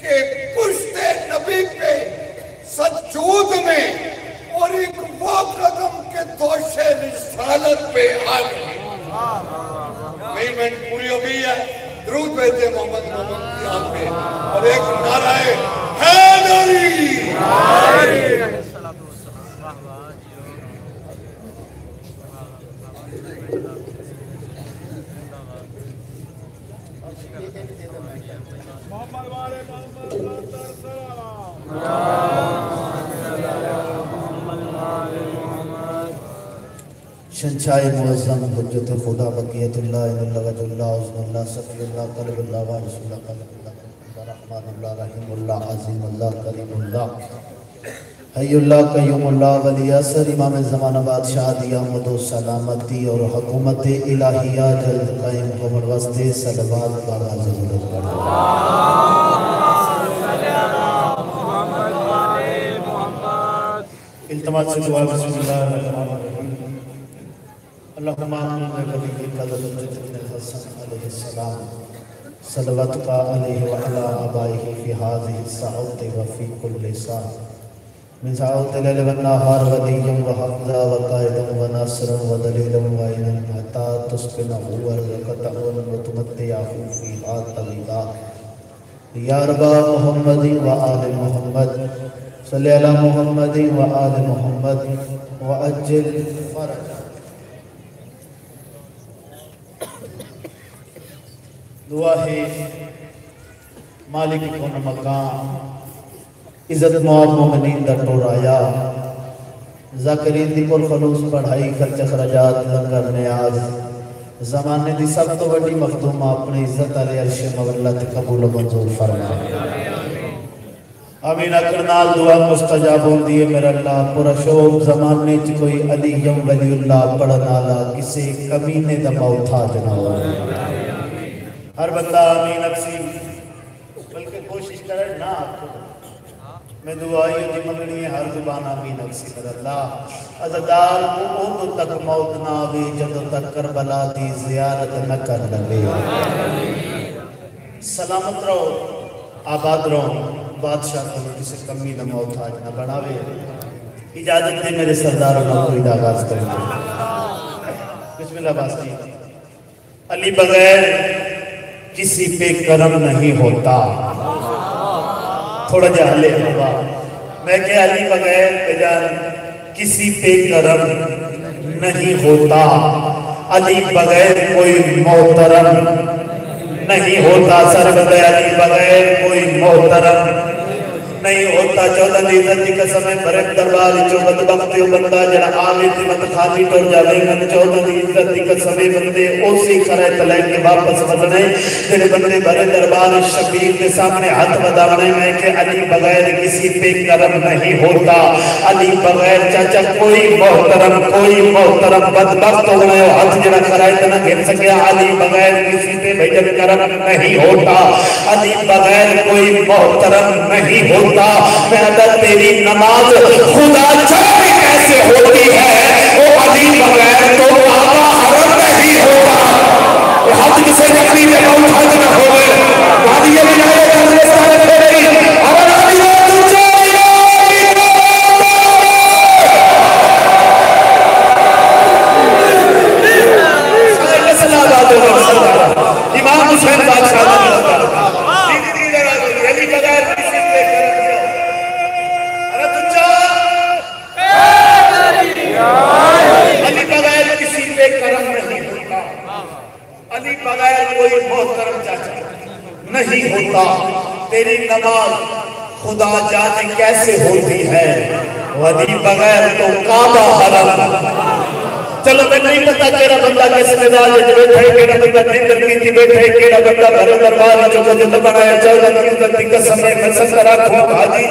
कि पुश्ते नबी पे सजूद में और एक वो कदम के दोषे रिसालत पे आ गए। पेमेंट पूरी हो गई है। दरूद भेजते मोहम्मद पे और एक नारा है हैदरी। शंशाए मुअज़्ज़म हुज्जत खुदा बक़ियतुल्लाह इल्लल्लाह उज़्मुल्लाह सफ़ीउल्लाह क़ल्बुल्लाह व रसूलुल्लाह क़ल्बुल्लाह रहमानुल्लाह रहीमुल्लाह अज़ीमुल्लाह करीमुल्लाह हय्युल्लाह क़य्यूमुल्लाह वली असर इमाम ज़माना बादशाह दियामत व सलामती और हुकूमत इलाहिया जल्द कायम होने वास्ते सलवात बारा ज़रूरत पड़े। इल्तिमास से दुआ बिस्मिल्लाह अल्लाहुम्मा सल्लल्लाहु अलैहि व अला आबाइहि फी हाज़िहि सअती व फी कुल्लि सा मिन सअती लैल व नहार वलिय्यन व हफ़्ज़ा व क़ाइदन व नासिरन व दलीलन व इनन हत्ता तुस्किनहु व क़तअन व तुमत्तिअहु फ़ीहा तवीला या रब्बा मुहम्मद व आलि मुहम्मद सल्लि अला मुहम्मद व आलि मुहम्मद व अज्जिल फरज। दुआ है मालिक कुन मकाम इज्जत मौत मोमिनीन दा टोराया ज़ाकिरीन दी पुर खलूस पढ़ाई खर्च खराजात लंगर नियाज ज़माने दी सब तो वड्डी मखदूमा अपनी इज्जत वाले अर्श मवल्ला ते कबूल मंजूर फरमा। आमीन अकर नाल दुआ मुस्तजाब होंदी है मेरा अल्लाह। पूरा शोक ज़माने च कोई अलीयम वलीउल्लाह पढ़न वाला किसी कमीने दा मौताज ना हो। हर बंदा आमीन अक्सी बल्कि कोशिश करे ना मैं दुआई की मंगनी है हर जुबान आमीन अक्सी कर अल्लाह अज़दार उद तक मौत ना आवे जब तक करबला दी ज़ियारत न कर लगे। सलामत रहो आबाद रहो बादशाह को किसी कमी न मौताज न बनावे। इजाजत दे मेरे सरदार नौकरी का आगाज करेंगे। बिस्मिल्लाह बास्ती। अली बगैर किसी पे करम नहीं होता। थोड़ा जा हले होगा मैं क्या अली बगैर किसी पे करम नहीं होता। अली बगैर कोई मोहतरम नहीं होता। सर अली बगैर कोई मोहतरम नहीं होता। 14 इज्जत की कसम है भरे दरबार चो बदबख्त बंदा जरा आवे ते मत खाली टुर जावे। मन 14 इज्जत की कसम है बंदे उसी खरे तले के वापस वदने तेरे बंदे भरे दरबार शबीर के सामने हाथ बढ़ाने में कि अली बगैर किसी पे करम नहीं होता। अली बगैर चाचा कोई मोहतरम बदबख्त हो गए हाथ जरा खरे तना घेर सके। अली बगैर किसी पे भैया करम नहीं होता। अली बगैर कोई मोहतरम नहीं होता। मैं अगर तेरी नमाज खुदा चाहे कैसे होती है वो अली बगैर तो काबा हरम नहीं होता। हद किसे नबी में बहुत हद न हो गए वादी ये विलायत करने सारे फेरी और अली तुझे इमाम हुसैन बादशाह अली बगैर किसी पे करम नहीं होता। अली बगैर कोई मोहतरम चाचा नहीं होता। तेरी नमाज खुदा जाने कैसे होती है अली बगैर तो काबा हरम। चलो मैं नहीं पता केड़ा बंदा किस निवाज च बैठा है केड़ा बंदा निंदर कीती बैठा है केड़ा बंदा घर दरबार च जो बनाया चौदह की कसम है मैं सकर आखो हाजी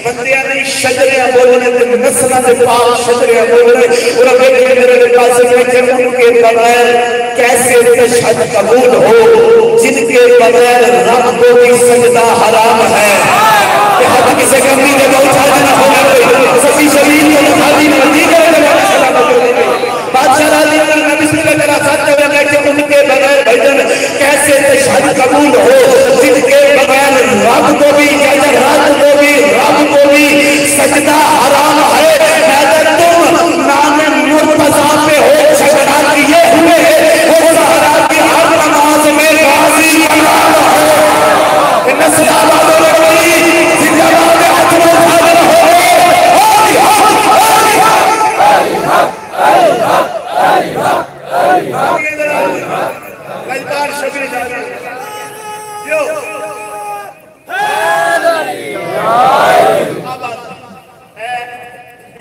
बंदियां नहीं शजरियां बोलने ते नस्लां दे पाक शजरियां बोलने और बेटे मेरे पास बैठे उनके बगैर कैसे तशहद कबूल हो जिनके बगैर रब को भी सजदा हराम है। कि हद किसी कमी ने बहुत ना हो सभी शरीर को हाजी मदीना में बादशाह राजी ने बिस्मिल्लाह करा साथ में बैठे उनके बगैर भजन कैसे तशहद कबूल हो जिनके बगैर रब को भी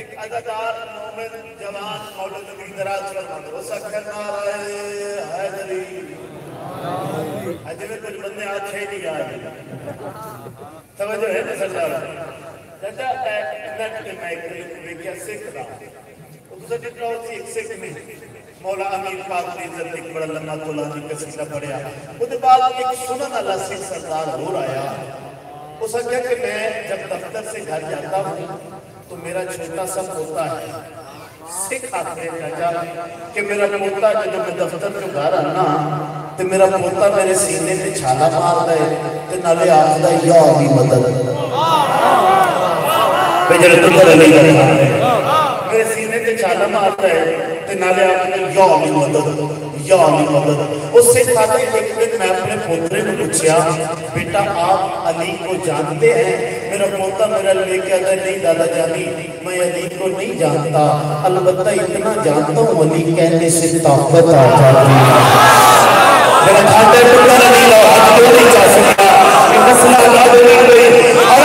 एक अदादार मोमिन जवान मौलूद की दराज फरमा दो सखर नाराए हैदरी अजमेर कुछ बंदे आज छह नहीं आए समझो है ना सरदार चाचा नेट पे मैं एक क्या सिख रहा दूसरा जितना होती एक सिख में मौला अमीर पाक ने इज्जत एक बड़ा लम्मा तोलानी कसीदा पढ़िया उसके बाद एक सुनन वाला सिख सरदार हो आया उस क्या कि मैं जब दफ्तर से घर जाता हूँ तो मेरा छोटा सा पोता है सिख आते चाचा कि मेरा पोता जब मैं दफ्तर से घर आना तो मेरा पोता मेरे सीने पे छाला मारता है तो नाले आखदा या अली मदद मेरे सीने पे छाला मारता है तो नाले आखदा या अली मदद या अली मदद। उससे खाते एक दिन मैं अपने पोतरे को पूछा बेटा आप अली को जानते हैं? मेरा पोता मेरा लेके आता नहीं दादा जानी मैं अली को नहीं जानता अलबत्ता इतना जानता हूँ अली कहने से ताकत आ जाती है। मेरा खाते पुत्र नहीं लगा तो नहीं जा सकता कि मसला ला दे कोई और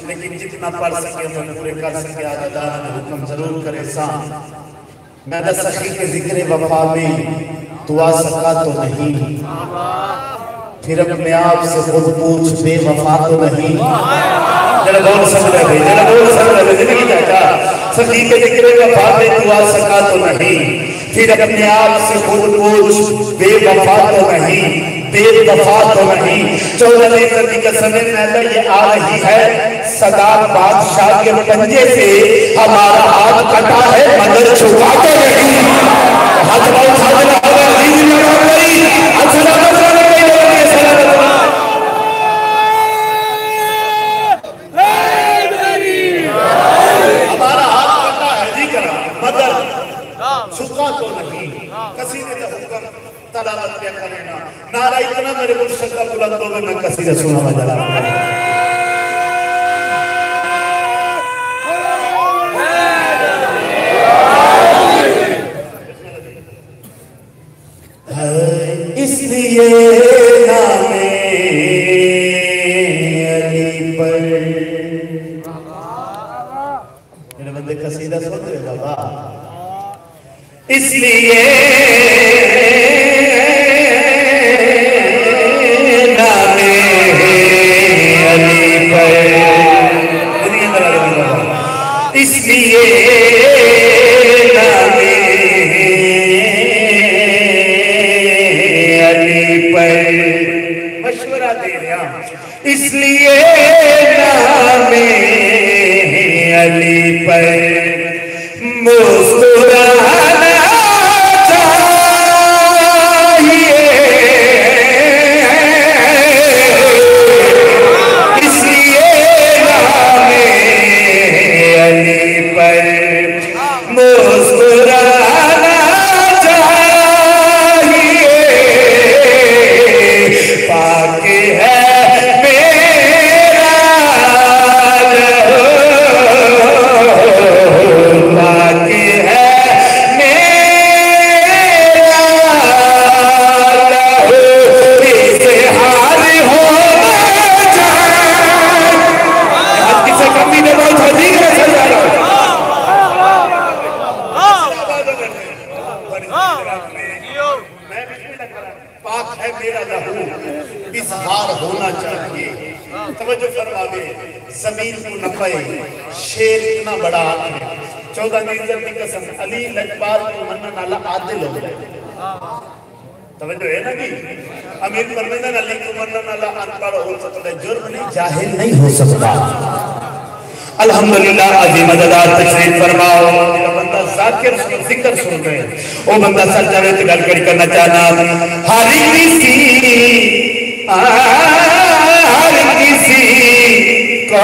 लेकिन जितना पढ़ सके तो पूरे कर सके आदादार हुक्म जरूर करे सान मैं सखी के जिक्र वफा में दुआ सका तो नहीं फिर अपने आप से खुद पूछ बेवफा तो नहीं जरा बोल सकते हैं जरा बोल सकते हैं जिंदगी चाचा सखी के जिक्र वफा में दुआ सका तो नहीं फिर अपने आप से खुद पूछ बेवफा तो नहीं बेवफा तो नहीं। 14वीं सदी का समय में ये आ रही है सदा बादशाह के पंजे से हमारा हाथ कटा है मगर छुपा तो नहीं हाथ बहुत साधना होगा जीवन में कोई अच्छा हमारा हाथ कटा है जी करा मगर छुपा तो नहीं कसीदे का हुक्म तलावत क्या करेना नारा इतना मेरे मुर्शिद का बुलंद हो मैं कसीदा सुनावा जला इसलिए नामे अली पर मेरे बंदे कसीदा सुन रहे बाबा इसलिए इसलिए नामे अली पर मशवरा दे रहा इसलिए नामे अली पर मुस्कुराना जमीन को नफे शेर इतना बड़ा है 14वीं सदी की कसम अली लजपाल को मनने वाला आदिल हो गए तवज्जो है ना कि अमीर परवेज़ अली को मनने वाला अनपढ़ हो सकता है जुर्म नहीं जाहिल नहीं हो सकता। अल्हम्दुलिल्लाह अजीम मददार तशरीफ फरमाओ बंदा जाकिर जिक्र सुन रहे ओ बंदा सर जावे तो गल करना चाहना हर किसी को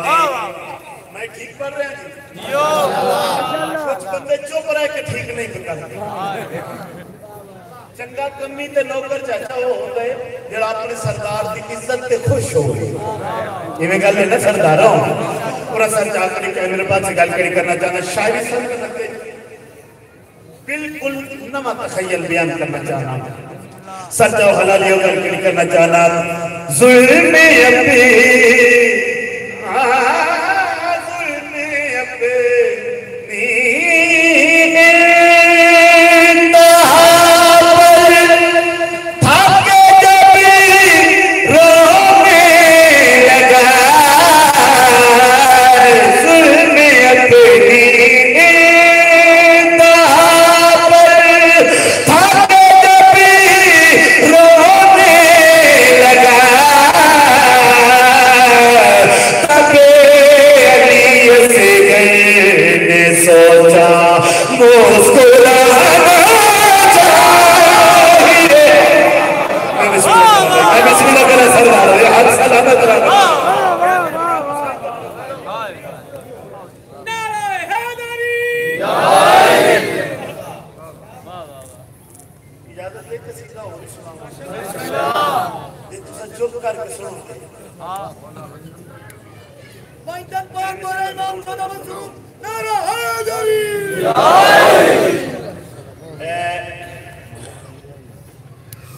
मैं ठीक पढ़ रहा जी। कुछ बंदे चुप रह के ठीक नहीं करते। चंगा कमी ते नौकर चाचा वो होता है जो अपने सरदार की इज्जत से खुश हो गई। इवें गल है ना सरदारों पूरा सर जाकर कैमरे पास गल करना चाहना शायरी सुन के बिल्कुल नवा तखय्युल बयान करना चाहना सर जाओ हलालियों गल करना चाहना जुल्म अपनी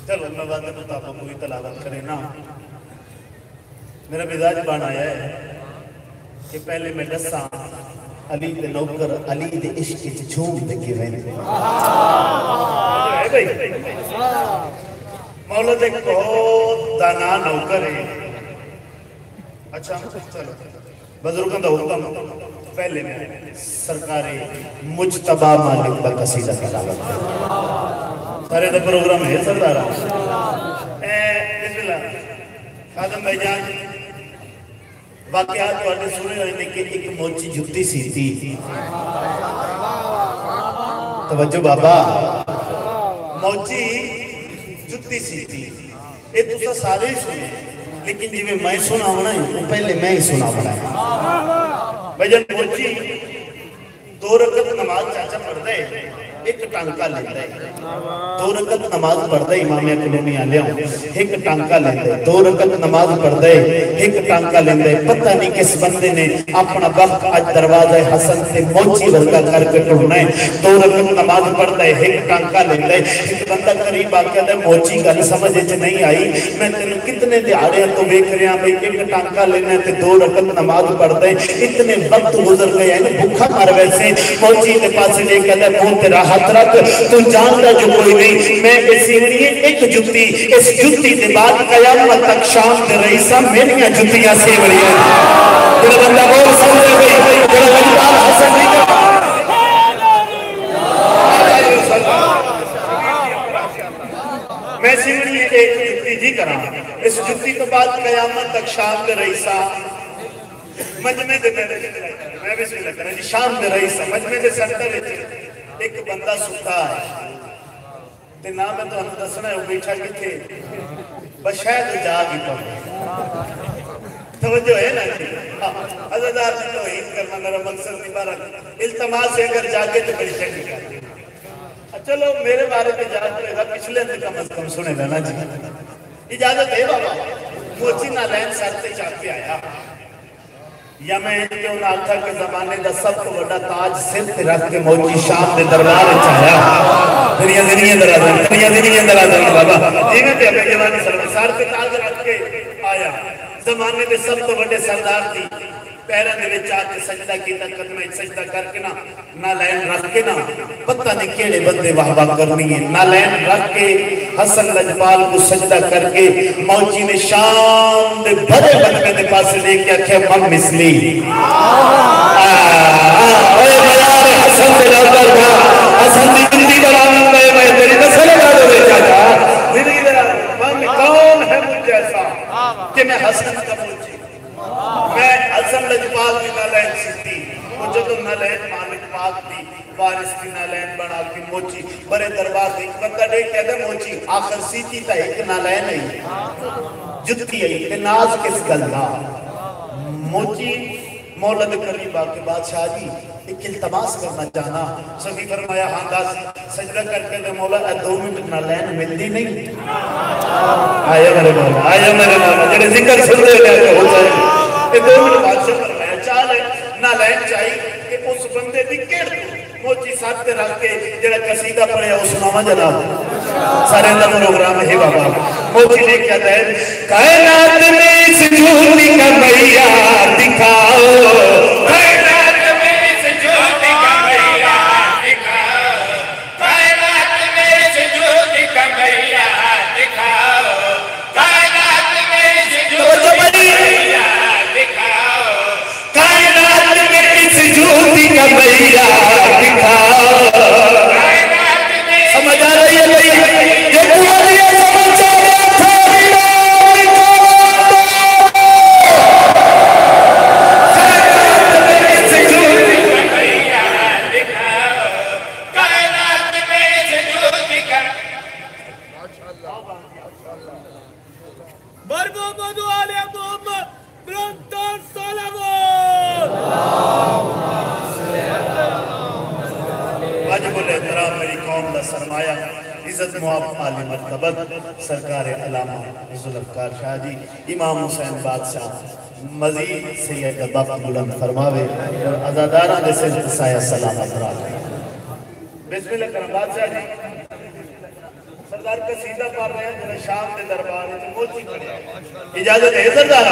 चलो मैं वादे मुताबिक पूरी तलावत करें ना। मेरा मिजाज बन आया है कि पहले मैं दसा अली दे नौकर अली दे इश्क च झूम दे के रहने मौला दे बहुत दाना नौकर है। अच्छा चलो बुजुर्गों का हुक्म पहले मैं सरकारी मुजतबा मालिक का कसीदा तलावत सारे का प्रोग्राम है सरदार खादम भाईजान वाकया तुहाडे सुने होने कि एक मोची जुत्ती सी थी। तवज्जो बाबा मोची जुत्ती सी थी ये तुसा सारे ही सुने लेकिन जिवें मैं सुनावना है पहले मैं ही सुनावना है। भाईजान मोची 2 रकत नमाज चाचा पढ़दा है एक टांका लेंदा है 2 रकत नमाज पढ़दा है इमाम कलोनी आलिया एक टांका लेंदा है 2 रकत नमाज पढ़दा है एक टांका लेंदा है। पता नहीं किस बंदे ने अपना वक्त आज दरवाजा हसन से मोची वर्गा करके ढूंढना है 2 रकत नमाज पढ़दा है एक टांका लेंदा है। एक बंदा करीब आके कहता मोची गल समझ च नहीं आई मैं तेन कितने दिहाड़े तो वेख रहा भाई एक टांका लेना है 2 रकत नमाज पढ़दा है इतने वक्त गुजर गए हैं भूखा मर वैसे मोची के पास ले कहता मुंह तेरा हाथ रख तू जानता जो कोई नहीं मैं इसी एक जुत्ती इस जुत्ती के बाद कयामत तक शाम दे रही सब मेरियां जुत्तियां सेवड़ियां तेरा बंदा बहुत समझ गई तेरा बंदा हसन नहीं कर मैं सिमरी एक जुत्ती जी करा इस जुत्ती के बाद कयामत तक शाम दे रही सा मजमे दे मैं भी सुन लगा जी शाम दे रही सा मजमे दे सेंटर एक बंदा सुता है ते ना मैं तुहानू दसना है वो बैठा किथे बस शायद जाग ही पवे तवज्जो है ना जी अज़ादार की तौहीद करना मेरा मकसद नहीं बारा इल्तमास है अगर जागे तो बड़ी चंगी बात चलो मेरे बारे में जान रहेगा पिछले से कम सुनेगा ना जी इजाजत है बाबा मोची नालैन सर से चाहते आया या मैं क्यों ना आखा के जमाने का सब तो बड़ा ताज सिर पे रख के मौजी शाम के दरबार च आया दुनिया दरादर बाबा जिवें ते अपने जवानी सर पे ताज रख के आया जमाने के सब तो बड़े सरदार थी पैरों के विच आके सजदा कीता कदम सजदा करके ना नालैन रख के ना पता नहीं केड़े बंदे वाह वाह करनी है नालैन रख के हसन लजपाल को सजदा करके मौजी ने शाम दे बड़े बंदे के पास लेके आखे मम मिसली ओए यार हसन दे लौटर जा हसन दी जिंदगी बनावन में मैं तेरी नस्ल का दो चाचा जिंदगी दा मन कौन है मुझ जैसा कि मैं हसन का पूछी मैं हसन लजपाल की नालैन सीती और जब नालैन मालिक पाक दी वारिस की नालैन बना के मोची बड़े दरबार से बंदा देख कहता मोची आखिर सीती था एक नालैन है जुत्ती है ते नाज किस गल दा मोची मौलद करीब आके बादशाह जी एक इल्तमास करना चाहना। सभी फरमाया हाँ दस। सजदा करके तो मौला 2 मिनट ना लैन मिलती नहीं। आया मेरे मौला, आया मेरे मौला, जेडे जिक्र सुनते हो जाए 2 मिनट बादशाह फरमाया चाल ना लैन चाहिए कि उस बंदे की केड़ मोची साथ पे रख के जेड़ा कसीदा पढ़िया उस नामा जनाब सारे का प्रोग्राम है बाबा। मोची ने क्या है कायनात में इस झूठी का मैया दिखाओ, कायनात में इस झूठी का मैया दिखाओ, कायनात में इस झूठी का मैया दिखाओ, कायनात में इस झूठी का मैया दिखाओ, कायनात में इस झूठी का मैया दिखाओ। समझ आ रही है भाई? ये पूरी समझ आ रही है। सरमाया इज्जत मुआब आले मर्तबत सरकार अल्लामा जुल्फ़िकार शाह जी इमाम हुसैन बादशाह मजीद सैयद अब्बास बुलंद फरमावे और अज़ादारा दे से साया सलामत रखे। बिस्मिल्लाह करम बादशाह जी सरदार कसीदा पढ़ रहे हैं जरा शाम के दरबार में मोची पढ़े इजाजत है सरदार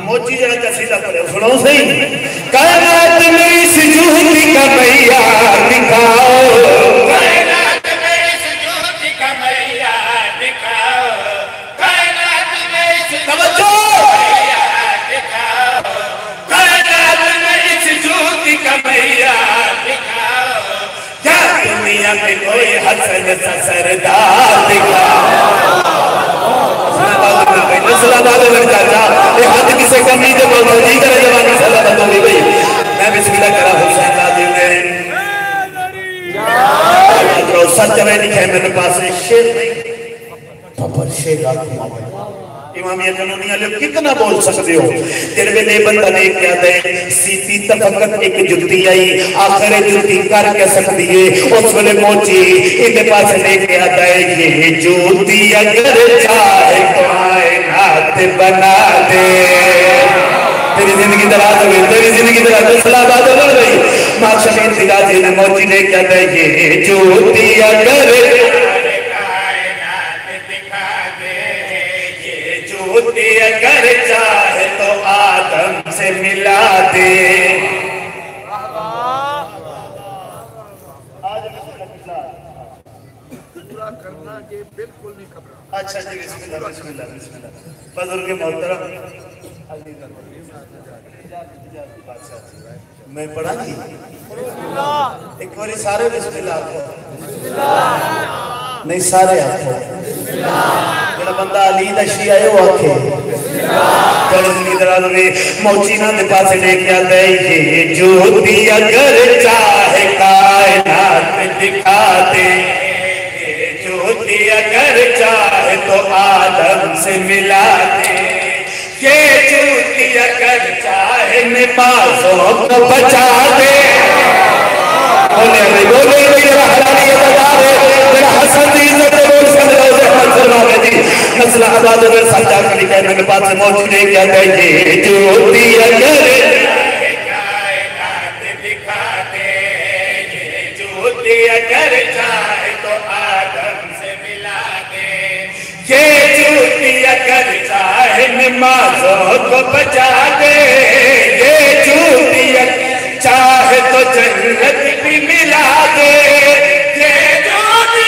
मोची जरा कसीदा पढ़े सुनो सही। कायनात में इस झूठी का मैया दिखाओ, कायनात में इस झूठी का मैया दिखाओ, कायनात में इस तवज्जो मैया दिखाओ, कायनात में इस झूठी का मैया दिखाओ। क्या दुनिया में कोई हसन सा सरदार दिखाओ। हाथ किसे कमी दे बोल जी करे जवानी सलाह तोड़ी गई। मैं बिस्मिल्लाह करा हुसैन आदि ने तो सच में लिखे मेरे पास शेर नहीं पर शेर आपको इमामिया कानूनिया लोग कितना बोल सकते हो। तेरे वेले बंदा ने क्या दे सीधी तफक्कत एक जुत्ती आई आखिर जुत्ती कर के सकती है उस वेले मोची इनके पास लेके आता है ये जुत्ती अगर चाहे कायनात बना दे। तेरी जिंदगी दराज हो गई, तेरी जिंदगी दराज सलाबाद हो गई। माशा इंतजा जी ने मोची ने क्या दे ये जुत्ती अगर अगर चाहे तो आदम से मिला दे। पूरा करना ये बिल्कुल नहीं घबरा। अच्छा जी बिस्मिल्लाह बिस्मिल्लाह बिस्मिल्लाह। बुजुर्ग मोहतरम मैं पढ़ा की एक बार सारे बिस्मिल्लाह नहीं सारे आखो जेड़ा बंदा अली दा शिया है वो आखे मोची ना दे पास लेके आता है ये ज्योति अगर चाहे कायनात दिखा दे, ये ज्योति अगर चाहे तो आदम से मिला दे, ये ज्योति अगर चाहे नमाज़ों को बचा दे। बोले बोले मेरा हलाली नस्ल आबाद में सच्चा कली के मेरे पास मौजूद है क्या कहे ज्योति अगर कायनात दिखा दे, ये ज्योति अगर चाहे तो आदम से मिला दे, ये ज्योति अगर चाहे नमाज़ों को बचा दे, ये ज्योति चाहे तो जन्नत भी मिला दे, ये ज्योति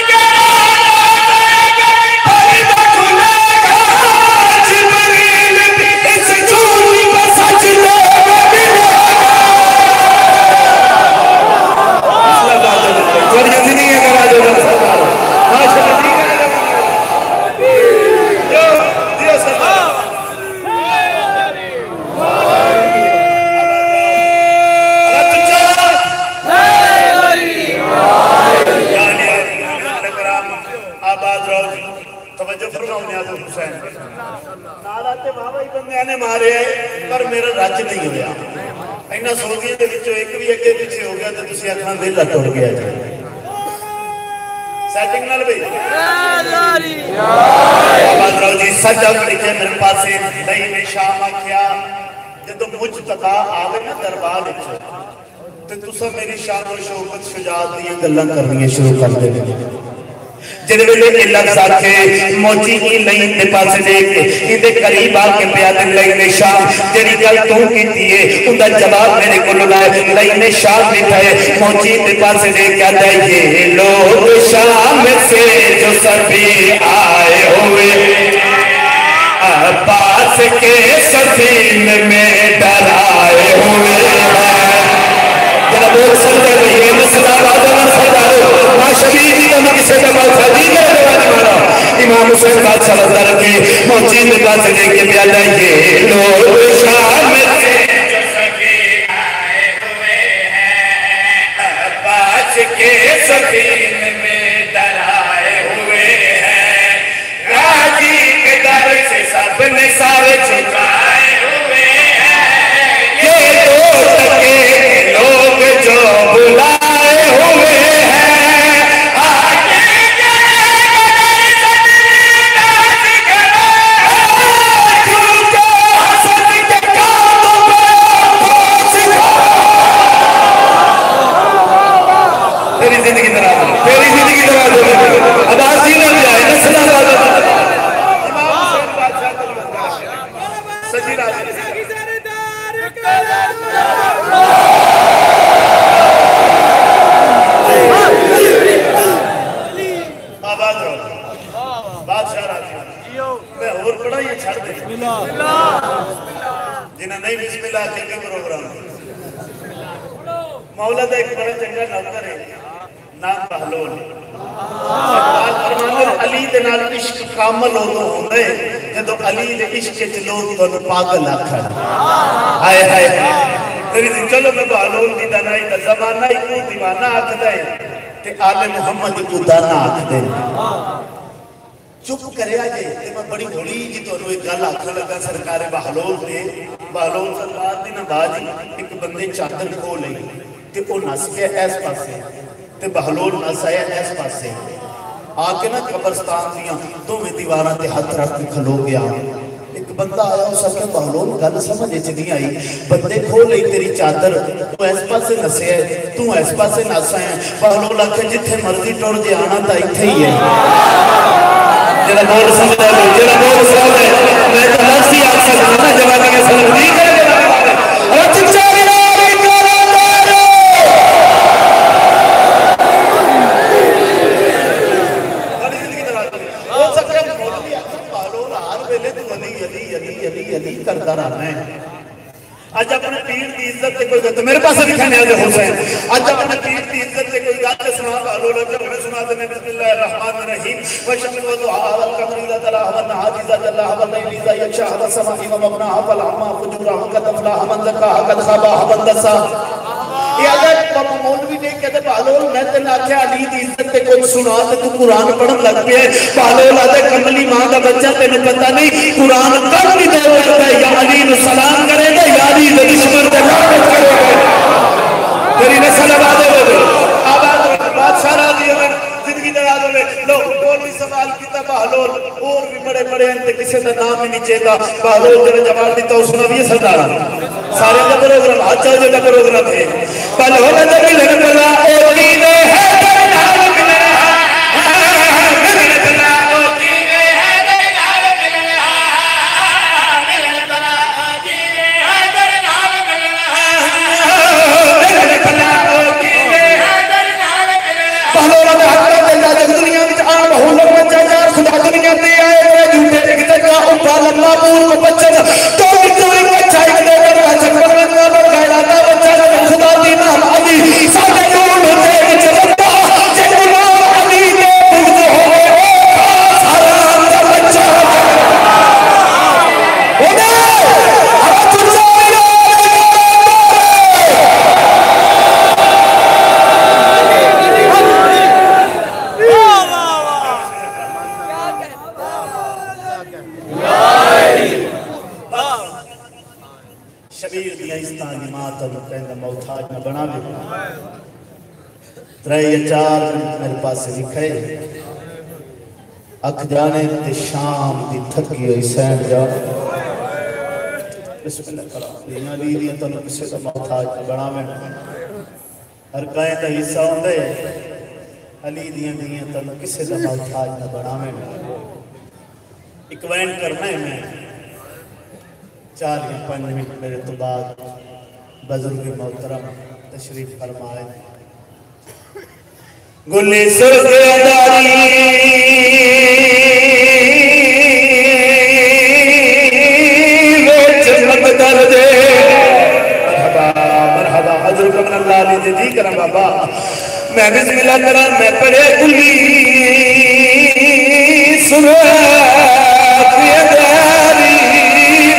इन्होंने सोगियों के विचों एक भी अगे पीछे हो गया तो तुम आखना वेला टुर गया जी सेटिंग नाल भी जी सच लिखे मेरे पास नहीं ने शाम आख्या जो मुझ तका आवे ना दरबार तो तुसा मेरी शान और शौकत शुजात दी गल्लां करनियां शुरू कर देंगे जिहदे वेले ए लफ्ज़ आखे मोची की लई दे पासे देख के इहदे करीब आके पिया दे लई ने शाम जेड़ी गल तू कीती है उनका जवाब मेरे कोल लाए लई ने शाम लिखा है मोची दे पासे देख के आता है ये लोग शाम से जो सभी आए हुए पास के सफीन में डराए हुए जरा बोल सकते हैं ये मसला बादल सरदारो माशबी जी का किसी का बादशाह जी का दरबार वाला इमाम हुसैन बादशाह रज़ा के मौजी में बात लेके प्याला ये लोग शाम से जो सभी आए हुए हैं पास के सफीन में डराए हुए हैं राजी के दर से सबने सारे झुकाए हुए हैं ये दो टके लोग जो बुलाए हुए हैं आगे तेरी जिंदगी दराज हो तेरी जिंदगी दराज हो आवाज ही ना जाए नस्ल आवाज सच्ची राज आवाज बादशाह राज मैं और बड़ा ये छड़ दे जिन्हें नहीं बिस्मिल्लाह के प्रोग्राम मौला का एक बड़ा चंगा नौकर है नाम बहलोल अली दे नाल इश्क कामल उदों होंदा है जदों अली दे इश्क च लोग तुहानू पागल आखण हाय हाय तेरी चलो मैं बहलोल दी दानाई दा ज़माना इको दीवाना आखदा है ते आले मुहम्मद को दाना आखदे चुप करया जे ते मैं बड़ी हौली जी तुहानू एक गल आखण लगा सरकार बहलोल सरकार दी ना बाजी एक बंदे चादर खो लई ते ओ नस गया इस पासे ते बहलोल नस आया इस पासे आके ना कब्रस्तान दियां दोवें दीवारां ते हाथ रख के खलो गया एक बंदा आया उस आखे बहलोल गल समझ च नहीं आई बंदे खो लई तेरी चादर तू इस पासे नसिया तू इस पासे नस आया बहलोल आखे जिथे मर्जी टुर जे आना तां इत्थे ही है जरा बोल समझदा जरा बोल समझदा मैं तो लफ्ज़ ही आख सकदा ना जवानी के सलाम नहीं करेगा और चिच्चा करता रहना है अज अपने पीर की इज्जत से कोई गल मेरे पास लिखने वाले हुसैन अज अपने पीर की इज्जत से कोई गल सुना बहलोल मैं सुना देने बिस्मिल्लाहिर रहमानिर रहीम व शम्स व दुहा व कमर इज़ा तलाहा व नहार इज़ा जल्लाहा व लैल इज़ा यग़शा व समाई व मबनाहा फल अम्मा फुजूरहा कद अफलाहा मन ज़क्काहा कद ख़ाबा मन दस्सा ये अगर मौलवी ने कहते बहलोल मैं तेन आख्या अली दी इज्जत ते कोई सुना ते तू कुरान पढ़न लग पिया बहलोल आदे कमली मां दा बच्चा तेन पता नहीं कुरान कब की दे लगता है या अली नु सलाम करेगा या अली दे दुश्मन ते लानत करेगा तेरी नस्ल आबाद हो आबाद बादशाह राजी हो जिंदगी दराज हो लो कोई भी सवाल कीता बहलोल और भी बड़े बड़े हैं ते किसी दा नाम ही नहीं चेता बहलोल तेरे जवाब दिता उसने भी सरदार सारे का प्रोग्राम अच्छा जो प्रोग्राम है बहलोल ने मिलन कला ओ कीने है दरनाल मिलन मिलन कला ओ कीने है दरनाल मिलन मिलन कला ओ कीने है दरनाल मिलन मिलन कला ओ कीने है दरनाल मिलन बहलोल ने हक अल्लाह जग दुनिया विच आ बहुल बच्चा यार खुदा दुनिया दे आए झूठे एक तक उठा लम्मा पूर को बच्चन तो कोई बच्चा एक दे कर खुदा दी नाम अली साडे नूर दे विच की मां तुम कहना मोहताज न बनावे। 3 या 4 मिनट मेरे पास लिखे अख जाने ते शाम दी थकी हुई सैन जाने। बिस्मिल्लाह करा दुनिया दी दी तुम किसी का मोहताज न बनावे। हर कहे का हिस्सा होंदे अली दियां दियां तुम किसी का मोहताज न बनावे। एक वैन करना है मैं 4 या 5 मिनट मेरे तो बाद बुजुर्ग मोहतरम तशरीफ फरमाए। गुले सुरदारी वेच मकदर दे मरहबा मरहबा हजरत अल्लाह ने जी करा बाबा मैं बिस्मिल्लाह करा मैं पढ़े गुली सुरदारी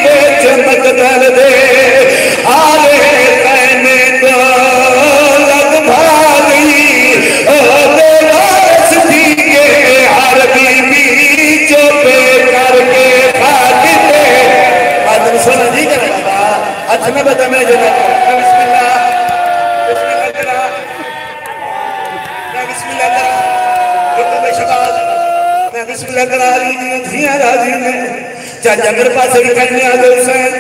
वेच मकदर दे आले कहने को लग भागी ओ देवास दी के हर बीबी चुपे करके खाती दे आदम सुना जी कर बाबा अच्छा मैं बता मैं जो बिस्मिल्लाह बिस्मिल्लाह करा मैं बिस्मिल्लाह करा रुको में शबाद मैं बिस्मिल्लाह करा ली धिया राजी ने चाचा मेरे पास भी करने आ गए हुसैन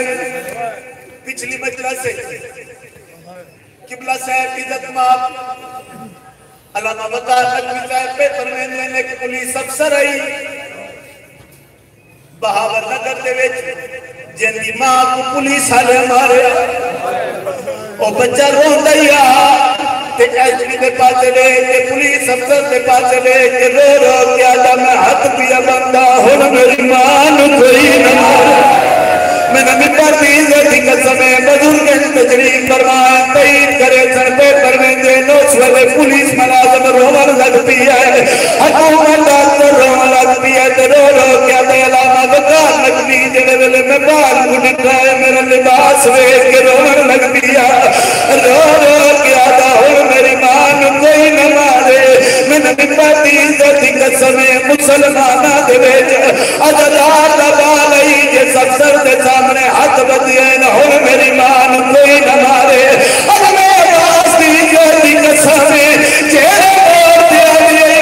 पिछली मजलिस से किबला साहब की इज्जत माफ अल्लामा वकार नकवी साहब पे परवेंद्र ने पुलिस अफसर आई बहावर नगर दे विच जिंदी मां को पुलिस वाले मारे ओ बच्चा रोंदा ही आ ते एसपी दे पास चले के पुलिस अफसर दे पास चले के रो रो के आदा मैं हाथ पिया बंदा हुन मेरी मां नु कोई न मारे मैंने मिंबर दी इज्जत की कसम है बुजुर्ग तजरीब फरमाया तईद करे सर पे परवेंद्र नोच वाले पुलिस मुलाजिम रोवन लग पी है हुकूमत डॉक्टर रोवन लग पी है ते रो रो क्या ते अल्लामा वकार नकवी जेड़े वेले मैं बाल को निकला है मेरा लिबास देख के रोवन लग पी है रो रो क्या दा हुन मेरी मां नु कोई न मारे मैंने मिंबर दी इज्जत की कसम है मुसलमाना दे विच अज़ादार दा बाल आई जे अफसर दे सामने हाथ बदिए न हो मेरी मां कोई न मारे अब मैं वास्ती की कसम जेरे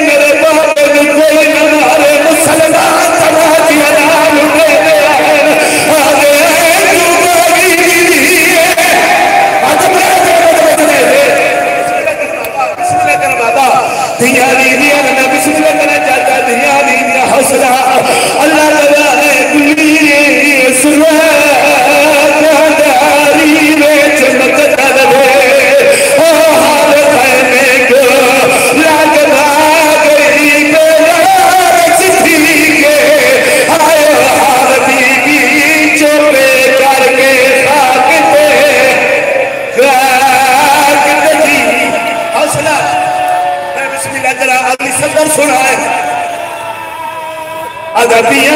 मेरे बाबे को कोई न मारे मुसलमान समाज नाम मेरे आगे बिस्मिल्लाह कर बाबा दिया दी ना बिस्मिल्लाह कर चाचा दिया दी हौसला अल्लाह तआला है गुली सुरदारी वेच मकदर दे ओ हाल कहने को लग गई बेलास थी के आयो हाल बीबी चुपे करके खाकते जी हौसला मैं बिस्मिल्लाह करा अगली सदर सुना है अदबिया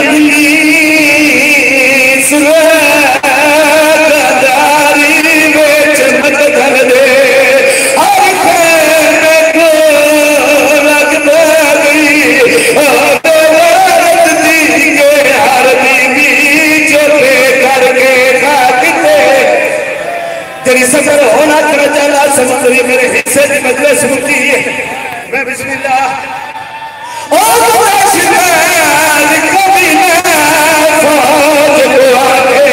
सुरदारी वेच मकदर दे हर कहने को लग गई देवास दी के हर बीबी चुपे करके खाकते तेरी सफर होना कर चला समुद्री मेरे हिस्से की मजलिस मुक्ति है मैं बिस्मिल्लाह ओ कभी न फौज को आगे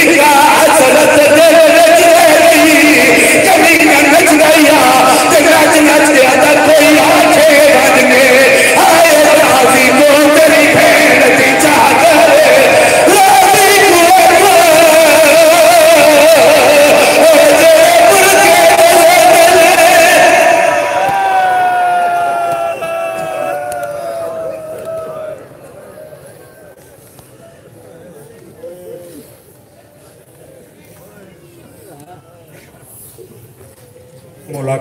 इका हसरत दे कभी न नच गया नच नच गया था कोई आंखें बन में आए राजी को तेरी भेड़ की चादर राजी को मुलाकात